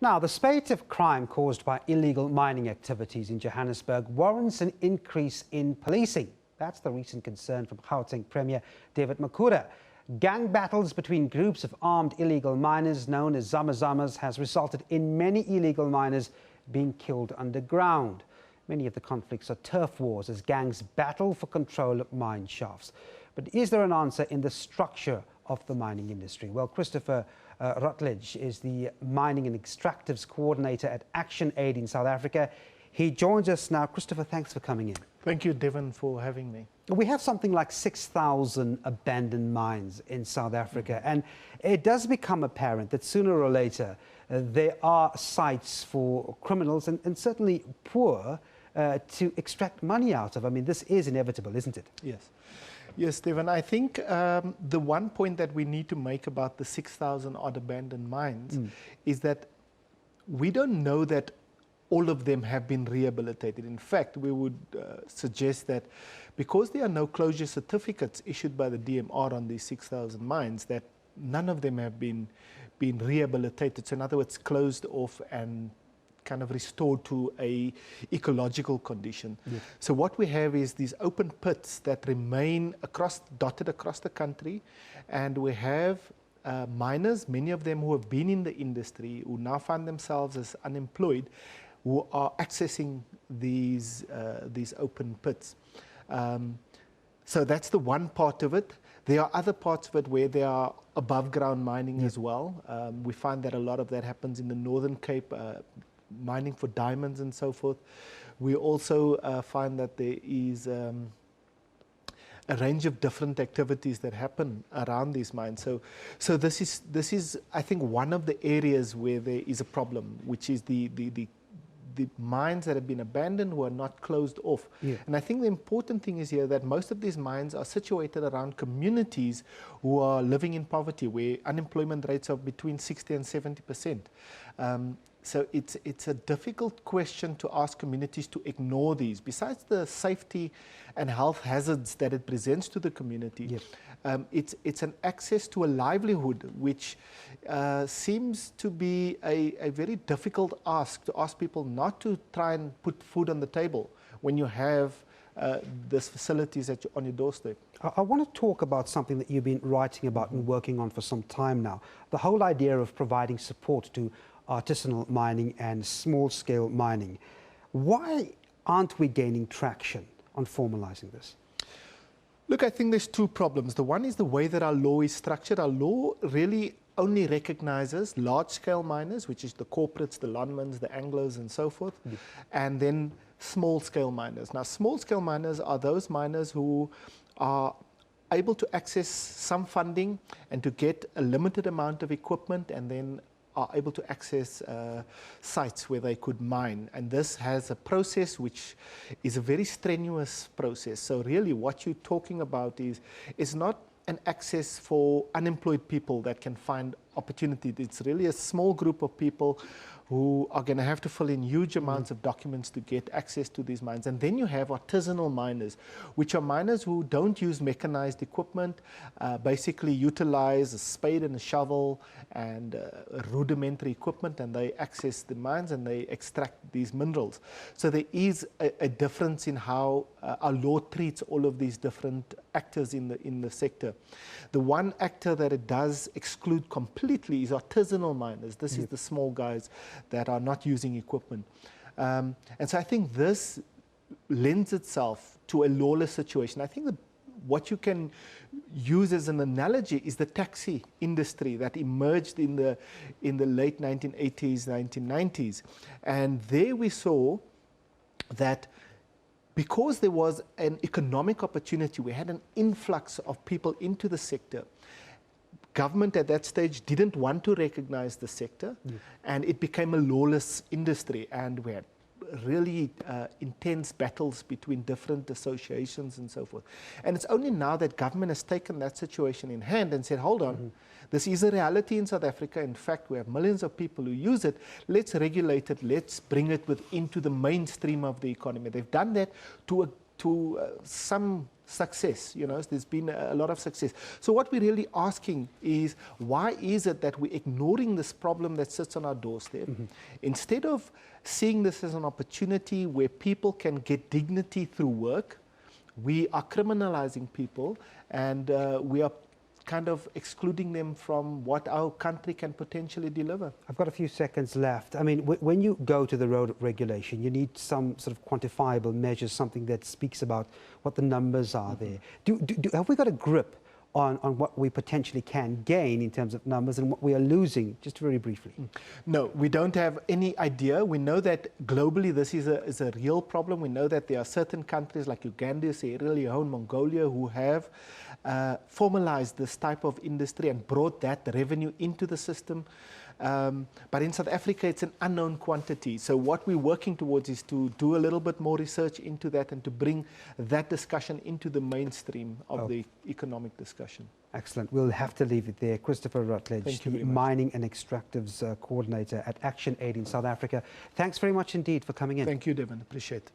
Now, the spate of crime caused by illegal mining activities in Johannesburg warrants an increase in policing. That's the recent concern from Gauteng Premier David Makhura. Gang battles between groups of armed illegal miners known as zamas has resulted in many illegal miners being killed underground. Many of the conflicts are turf wars as gangs battle for control of mine shafts. But is there an answer in the structure of the mining industry? Well, Christopher Rutledge is the Mining and Extractives Coordinator at Action Aid in South Africa. He joins us now. Christopher, thanks for coming in. Thank you, Devon, for having me. We have something like 6,000 abandoned mines in South Africa, and it does become apparent that sooner or later there are sites for criminals and certainly poor to extract money out of. I mean, this is inevitable, isn't it? Yes. Yes, Devon, I think the one point that we need to make about the 6,000 odd abandoned mines is that we don't know that all of them have been rehabilitated. In fact, we would suggest that because there are no closure certificates issued by the DMR on these 6,000 mines, that none of them have been rehabilitated. So in other words, closed off and kind of restored to a ecological condition. Yeah. So what we have is these open pits that remain dotted across the country, and we have miners, many of them who have been in the industry, who now find themselves as unemployed, who are accessing these open pits. So that's the one part of it. There are other parts of it where there are above ground mining as well. We find that a lot of that happens in the Northern Cape, mining for diamonds and so forth. We also find that there is a range of different activities that happen around these mines. So this is I think one of the areas where there is a problem, which is the mines that have been abandoned who are not closed off. Yeah. And I think the important thing is here that most of these mines are situated around communities who are living in poverty, where unemployment rates are between 60 and 70%. So it's a difficult question to ask communities to ignore these. Besides the safety and health hazards that it presents to the community, yes. It's an access to a livelihood, which seems to be a very difficult ask, to ask people not to try and put food on the table when you have these facilities on your doorstep. I want to talk about something that you've been writing about and working on for some time now. The whole idea of providing support to artisanal mining and small-scale mining. Why aren't we gaining traction on formalizing this? Look, I think there's two problems. The one is the way that our law is structured. Our law really only recognizes large-scale miners, which is the corporates, the Lonmans, the Anglos, and so forth, and then small-scale miners. Now, small-scale miners are those miners who are able to access some funding and to get a limited amount of equipment, and then are able to access sites where they could mine. And this has a process which is a very strenuous process. So really what you're talking about is not an access for unemployed people that can find opportunity. It's really a small group of people who are going to have to fill in huge amounts of documents to get access to these mines. And then you have artisanal miners, which are miners who don't use mechanized equipment, basically utilize a spade and a shovel and rudimentary equipment, and they access the mines and they extract these minerals. So there is a difference in how our law treats all of these different actors in the sector. The one actor that it does exclude completely is artisanal miners. This is the small guys that are not using equipment. And so I think this lends itself to a lawless situation. I think that what you can use as an analogy is the taxi industry that emerged in the late 1980s, 1990s. And there we saw that because there was an economic opportunity, we had an influx of people into the sector. Government at that stage didn't want to recognize the sector, and it became a lawless industry, and we had really intense battles between different associations and so forth. And it's only now that government has taken that situation in hand and said, hold on, this is a reality in South Africa. In fact, we have millions of people who use it. Let's regulate it. Let's bring it into the mainstream of the economy. They've done that to to some success. There's been a lot of success. So what we're really asking is, why is it that we're ignoring this problem that sits on our doorstep? Instead of seeing this as an opportunity where people can get dignity through work, we are criminalizing people, and we are kind of excluding them from what our country can potentially deliver. I've got a few seconds left. I mean, when you go to the road regulation, you need some sort of quantifiable measures, something that speaks about what the numbers are there. Have we got a grip on what we potentially can gain in terms of numbers and what we are losing, just very briefly? No, we don't have any idea. We know that globally this is a real problem. We know that there are certain countries like Uganda, Sierra Leone, Mongolia who have formalized this type of industry and brought that revenue into the system. But in South Africa, it's an unknown quantity. So what we're working towards is to do a little bit more research into that and to bring that discussion into the mainstream of the economic discussion. Excellent. We'll have to leave it there. Christopher Rutledge, the Mining and Extractives Coordinator at Action Aid in South Africa. Thanks very much indeed for coming in. Thank you, Devin. Appreciate it.